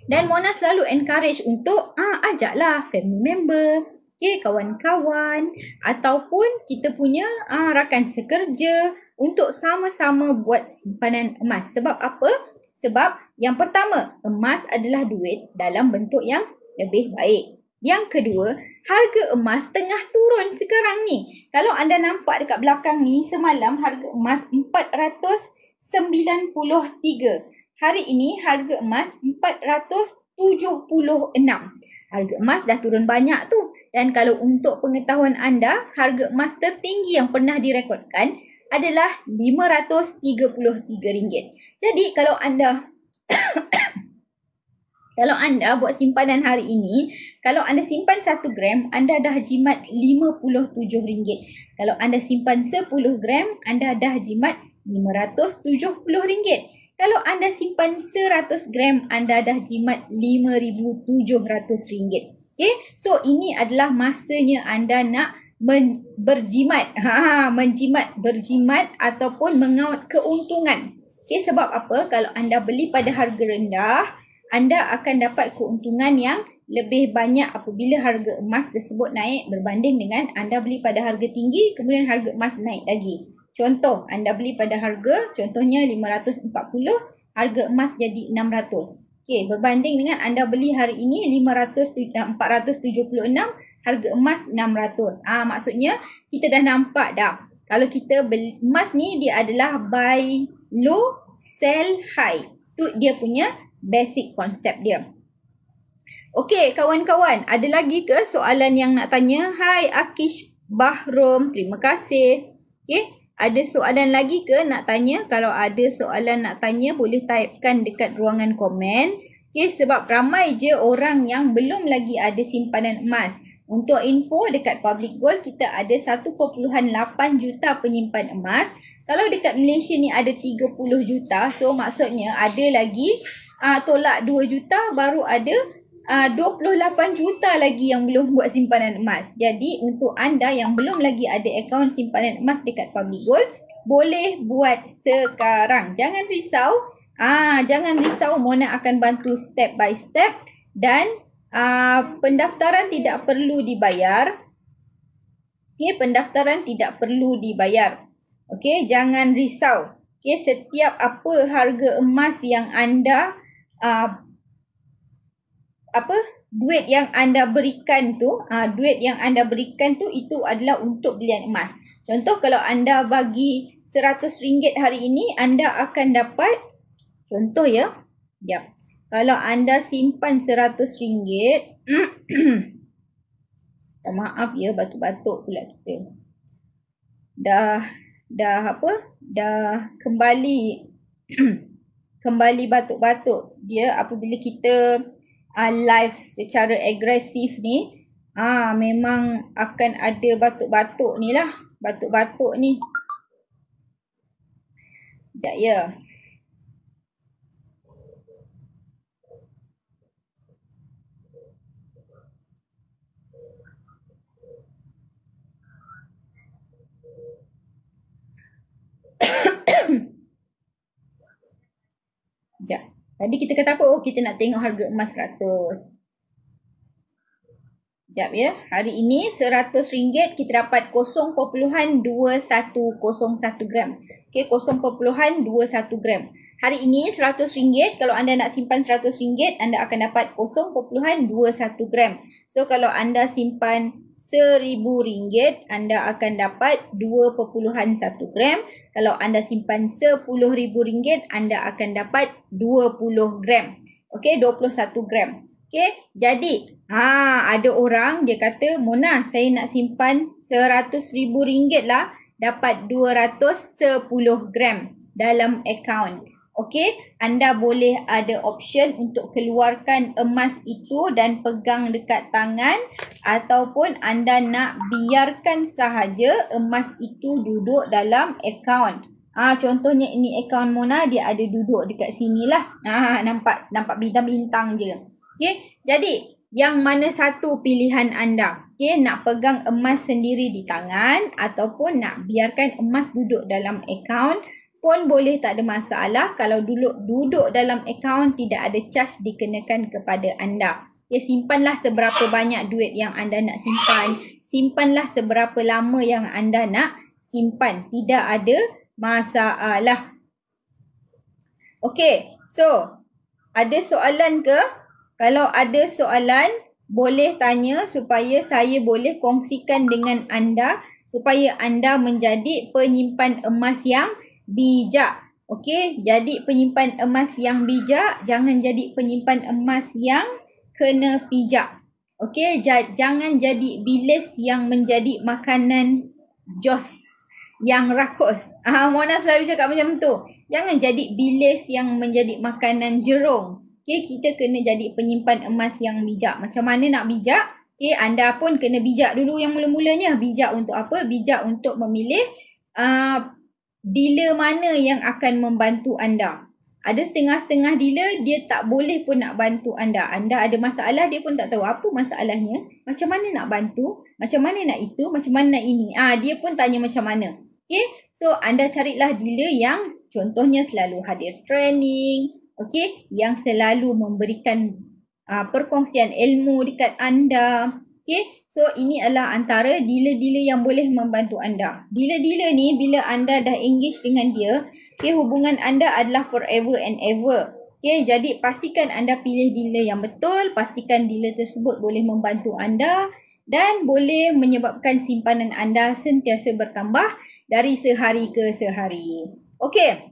Dan Mona selalu encourage untuk ajaklah family member, okay, kawan-kawan ataupun kita punya rakan sekerja untuk sama-sama buat simpanan emas. Sebab apa? Sebab yang pertama, emas adalah duit dalam bentuk yang lebih baik. Yang kedua, harga emas tengah turun sekarang ni. Kalau anda nampak dekat belakang ni, semalam harga emas 493. Hari ini harga emas 476. Harga emas dah turun banyak tu. Dan kalau untuk pengetahuan anda, harga emas tertinggi yang pernah direkodkan adalah RM533. Jadi kalau anda kalau anda buat simpanan hari ini, kalau anda simpan 1 gram, anda dah jimat RM57. Kalau anda simpan 10 gram, anda dah jimat RM570. Kalau anda simpan 100 gram, anda dah jimat RM5,700. Okay, so ini adalah masanya anda nak berjimat. Berjimat ataupun mengaut keuntungan. Okay, sebab apa? Kalau anda beli pada harga rendah, anda akan dapat keuntungan yang lebih banyak apabila harga emas tersebut naik berbanding dengan anda beli pada harga tinggi, kemudian harga emas naik lagi. Contoh, anda beli pada harga, contohnya 540, harga emas jadi 600. Okey, berbanding dengan anda beli hari ini 476, harga emas 600. Maksudnya kita dah nampak dah. Kalau kita beli emas ni, dia adalah buy low, sell high. Tu dia punya basic konsep dia. Okey, kawan-kawan, ada lagi ke soalan yang nak tanya? Hai Akish Bahrom, terima kasih. Okey, ada soalan lagi ke nak tanya? Kalau ada soalan nak tanya, boleh typekan dekat ruangan komen. Okey, sebab ramai je orang yang belum lagi ada simpanan emas. Untuk info, dekat Public Gold kita ada 1.8 juta penyimpan emas. Kalau dekat Malaysia ni ada 30 juta, so maksudnya ada lagi tolak 2 juta, baru ada 28 juta lagi yang belum buat simpanan emas. Jadi untuk anda yang belum lagi ada akaun simpanan emas dekat Public Gold, boleh buat sekarang. Jangan risau. Jangan risau, Mona akan bantu step by step dan pendaftaran tidak perlu dibayar. Okey, pendaftaran tidak perlu dibayar. Okey, jangan risau. Okey, setiap apa harga emas yang anda duit yang anda berikan tu, itu adalah untuk belian emas. Contoh, kalau anda bagi RM100 hari ini, anda akan dapat, contoh ya, kalau anda simpan RM100, maaf ya, batuk-batuk pula kita. Dah kembali batuk-batuk. Dia apabila kita live secara agresif ni, memang akan ada batuk-batuk ni lah. Batuk-batuk ni. Sekejap ya. Sekejap. Tadi kita kata apa? Oh, kita nak tengok harga emas 100. Sekejap ya. Hari ini RM100 kita dapat 0.2101 gram. Okey, 0.21 gram. Hari ini RM100, kalau anda nak simpan RM100, anda akan dapat 0.21 gram. So, kalau anda simpan RM1,000, anda akan dapat 2.1 gram. Kalau anda simpan RM10,000, anda akan dapat 20 gram. Okey, 21 gram. Okey, jadi ada orang dia kata, Mona, saya nak simpan RM100,000 lah, dapat 210 gram dalam akaun. Okey, anda boleh ada option untuk keluarkan emas itu dan pegang dekat tangan, ataupun anda nak biarkan sahaja emas itu duduk dalam akaun. Contohnya ini akaun Mona, dia ada duduk dekat sini lah. Nampak bintang-bintang je. Okey, jadi yang mana satu pilihan anda? Okey, nak pegang emas sendiri di tangan ataupun nak biarkan emas duduk dalam akaun pun boleh, tak ada masalah. Kalau duduk dalam akaun, tidak ada charge dikenakan kepada anda. Ya, simpanlah seberapa banyak duit yang anda nak simpan. Simpanlah seberapa lama yang anda nak simpan. Tidak ada masalah. Okey, so ada soalan ke? Kalau ada soalan, boleh tanya supaya saya boleh kongsikan dengan anda, supaya anda menjadi penyimpan emas yang bijak. Okey, jadi penyimpan emas yang bijak, jangan jadi penyimpan emas yang kena pijak. Okey, jangan jadi bilis yang menjadi makanan jos yang rakus. Mona selalu cakap macam tu. Jangan jadi bilis yang menjadi makanan jerung. Okey, kita kena jadi penyimpan emas yang bijak. Macam mana nak bijak? Okey, anda pun kena bijak dulu yang mula-mulanya. Bijak untuk apa? Bijak untuk memilih dealer mana yang akan membantu anda. Ada setengah-setengah dealer, dia tak boleh pun nak bantu anda. Anda ada masalah, dia pun tak tahu apa masalahnya. Macam mana nak bantu, macam mana nak itu, macam mana nak ini. Dia pun tanya macam mana. Okay, so anda carilah dealer yang contohnya selalu hadir training. Okay, yang selalu memberikan perkongsian ilmu dekat anda. Okay, So, ini adalah antara dealer-dealer yang boleh membantu anda. Dealer-dealer ni, bila anda dah engage dengan dia, okay, hubungan anda adalah forever and ever. Okay, jadi pastikan anda pilih dealer yang betul, pastikan dealer tersebut boleh membantu anda dan boleh menyebabkan simpanan anda sentiasa bertambah dari sehari ke sehari. Okay.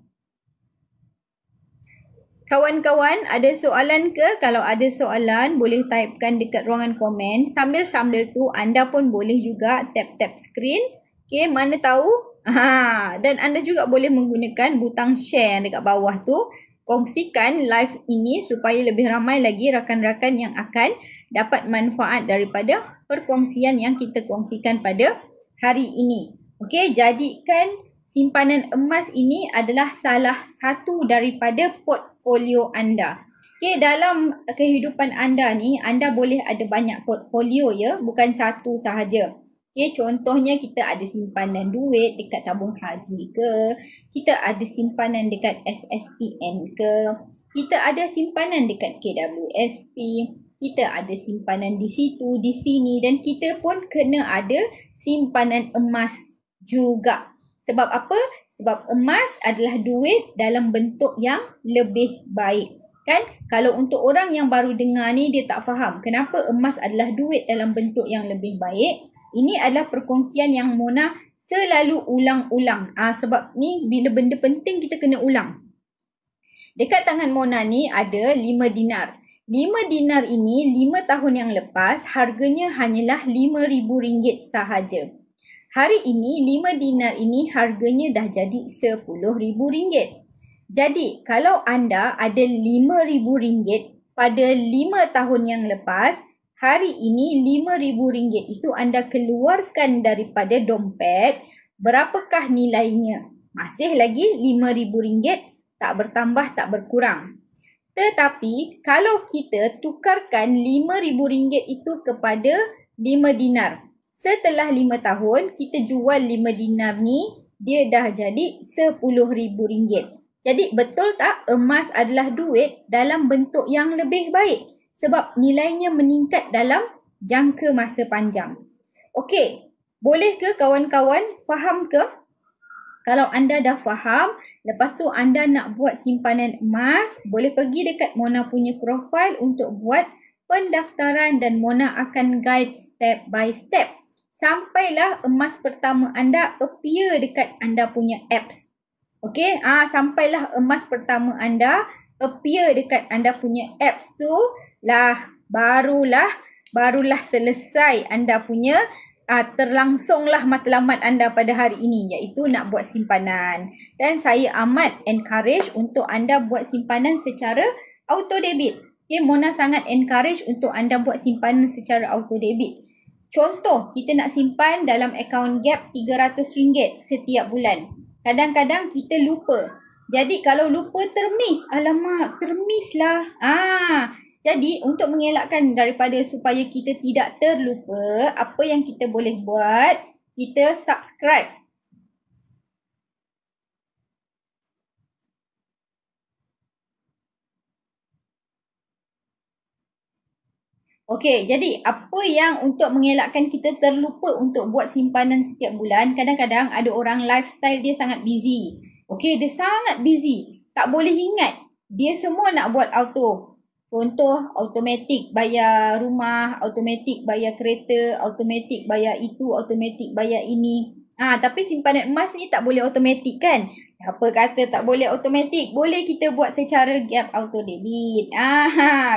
Kawan-kawan, ada soalan ke? Kalau ada soalan, boleh typekan dekat ruangan komen. Sambil-sambil tu, anda pun boleh juga tap-tap screen. Okay, mana tahu? Dan anda juga boleh menggunakan butang share dekat bawah tu. Kongsikan live ini supaya lebih ramai lagi rakan-rakan yang akan dapat manfaat daripada perkongsian yang kita kongsikan pada hari ini. Okay, jadikan simpanan emas ini adalah salah satu daripada portfolio anda. Okay, dalam kehidupan anda ni, anda boleh ada banyak portfolio ya, bukan satu sahaja. Okay, contohnya kita ada simpanan duit dekat tabung haji ke, kita ada simpanan dekat SSPN ke, kita ada simpanan dekat KWSP, kita ada simpanan di situ, di sini dan kita pun kena ada simpanan emas juga. Sebab apa? Sebab emas adalah duit dalam bentuk yang lebih baik. Kan? Kalau untuk orang yang baru dengar ni, dia tak faham kenapa emas adalah duit dalam bentuk yang lebih baik. Ini adalah perkongsian yang Mona selalu ulang-ulang. Sebab ni bila benda penting kita kena ulang. Dekat tangan Mona ni ada 5 dinar. 5 dinar ini 5 tahun yang lepas harganya hanyalah RM5,000 sahaja. Hari ini 5 dinar ini harganya dah jadi RM10,000. Jadi kalau anda ada RM5,000 pada 5 tahun yang lepas, hari ini RM5,000 itu anda keluarkan daripada dompet, berapakah nilainya? Masih lagi RM5,000, tak bertambah, tak berkurang. Tetapi kalau kita tukarkan RM5,000 itu kepada 5 dinar, setelah 5 tahun, kita jual 5 dinar ni, dia dah jadi RM10,000. Jadi betul tak emas adalah duit dalam bentuk yang lebih baik? Sebab nilainya meningkat dalam jangka masa panjang. Okey, boleh ke kawan-kawan? Faham ke? Kalau anda dah faham, lepas tu anda nak buat simpanan emas, boleh pergi dekat Mona punya profile untuk buat pendaftaran dan Mona akan guide step by step. Sampailah emas pertama anda appear dekat anda punya apps. Okey, sampailah emas pertama anda appear dekat anda punya apps tu lah, barulah selesai anda punya terlangsunglah matlamat anda pada hari ini, iaitu nak buat simpanan. Dan saya amat encourage untuk anda buat simpanan secara auto debit. Okay, Mona sangat encourage untuk anda buat simpanan secara auto debit. Contoh, kita nak simpan dalam akaun Gap RM300 setiap bulan. Kadang-kadang kita lupa. Jadi kalau lupa termiss, alamak, termiss lah. Jadi untuk mengelakkan daripada supaya kita tidak terlupa, apa yang kita boleh buat? Kita subscribe. Okey, jadi apa yang untuk mengelakkan kita terlupa untuk buat simpanan setiap bulan? Kadang-kadang ada orang lifestyle dia sangat busy. Okey, dia sangat busy. Tak boleh ingat. Dia semua nak buat auto. Contoh, automatik bayar rumah, automatik bayar kereta, automatik bayar itu, automatik bayar ini. Tapi simpanan emas ni tak boleh automatik kan? Apa kata tak boleh automatik? Boleh kita buat secara Gap auto debit.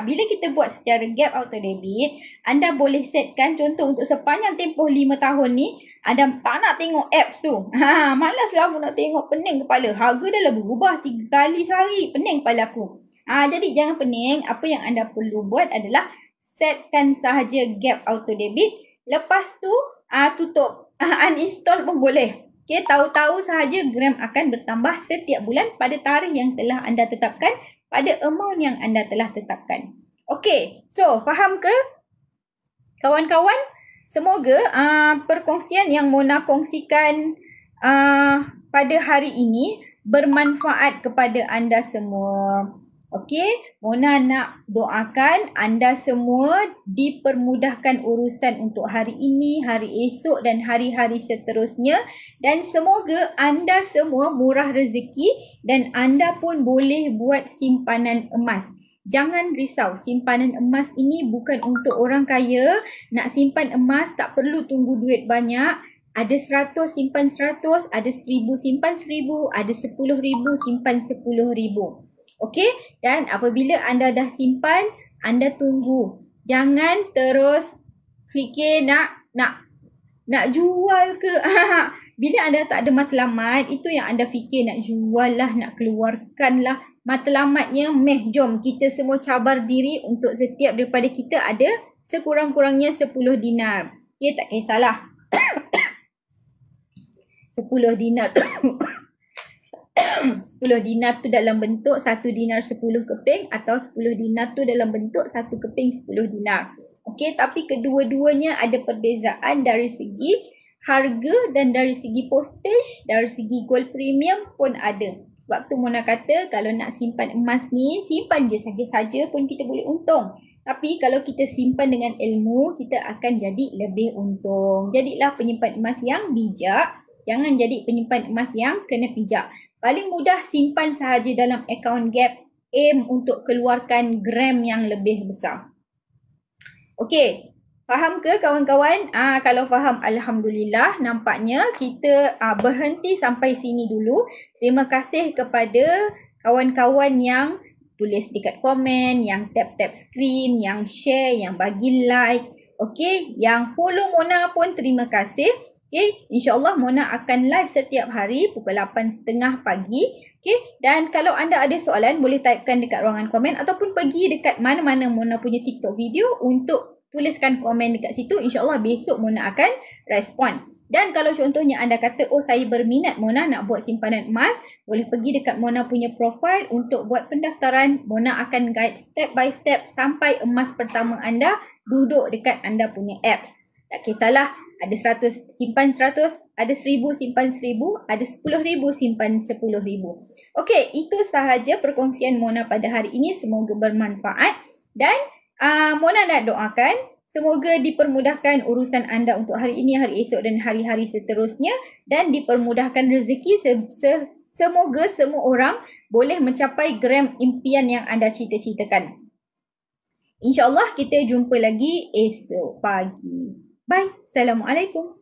Bila kita buat secara Gap auto debit, anda boleh setkan contoh untuk sepanjang tempoh 5 tahun ni, anda tak nak tengok apps tu. Malaslah aku nak tengok, pening kepala. Harga dah lah berubah 3 kali sehari, pening kepala aku. Jadi jangan pening. Apa yang anda perlu buat adalah setkan sahaja Gap auto debit. Lepas tu tutup. Uninstall pun boleh. Okay, tahu-tahu sahaja gram akan bertambah setiap bulan pada tarikh yang telah anda tetapkan, pada amount yang anda telah tetapkan. Okay, so faham ke kawan-kawan? Semoga perkongsian yang Mona kongsikan pada hari ini bermanfaat kepada anda semua. Okey, Mona nak doakan anda semua dipermudahkan urusan untuk hari ini, hari esok dan hari-hari seterusnya. Dan semoga anda semua murah rezeki dan anda pun boleh buat simpanan emas. Jangan risau, simpanan emas ini bukan untuk orang kaya. Nak simpan emas tak perlu tunggu duit banyak. Ada 100 simpan 100, ada 1000 simpan 1000, ada 10,000 simpan 10,000. Okey, dan apabila anda dah simpan, anda tunggu. Jangan terus fikir nak jual ke. Bila anda tak ada matlamat, itu yang anda fikir nak jual lah, nak keluarkan lah. Matlamatnya, jom kita semua cabar diri untuk setiap daripada kita ada sekurang-kurangnya 10 dinar. Okey, tak kisahlah. 10 dinar 10 dinar tu dalam bentuk 1 dinar 10 keping atau 10 dinar tu dalam bentuk 1 keping 10 dinar. Okey, tapi kedua-duanya ada perbezaan dari segi harga dan dari segi postage, dari segi gold premium pun ada. Waktu Mona kata kalau nak simpan emas ni, simpan je saja-saja pun kita boleh untung. Tapi kalau kita simpan dengan ilmu, kita akan jadi lebih untung. Jadilah penyimpan emas yang bijak. Jangan jadi penyimpan emas yang kena pijak. Paling mudah simpan sahaja dalam akaun gap. Aim untuk keluarkan gram yang lebih besar. Okey, faham ke kawan-kawan? Kalau faham, Alhamdulillah. Nampaknya kita berhenti sampai sini dulu. Terima kasih kepada kawan-kawan yang tulis dekat komen, yang tap-tap screen, yang share, yang bagi like. Okey, yang follow Mona pun terima kasih. Okay, insyaAllah Mona akan live setiap hari pukul 8.30 pagi. Okay, dan kalau anda ada soalan boleh typekan dekat ruangan komen ataupun pergi dekat mana-mana Mona punya TikTok video untuk tuliskan komen dekat situ. InsyaAllah besok Mona akan respon. Dan kalau contohnya anda kata, oh saya berminat Mona nak buat simpanan emas, boleh pergi dekat Mona punya profile untuk buat pendaftaran. Mona akan guide step by step sampai emas pertama anda duduk dekat anda punya apps. Tak kisahlah. Ada 100 simpan 100, ada 1000 simpan 1000, ada 10,000 simpan 10,000. Okey, itu sahaja perkongsian Mona pada hari ini. Semoga bermanfaat dan Mona nak doakan semoga dipermudahkan urusan anda untuk hari ini, hari esok dan hari-hari seterusnya dan dipermudahkan rezeki. Semoga semua orang boleh mencapai gram impian yang anda cita-citakan. InsyaAllah kita jumpa lagi esok pagi. Bye. Assalamualaikum.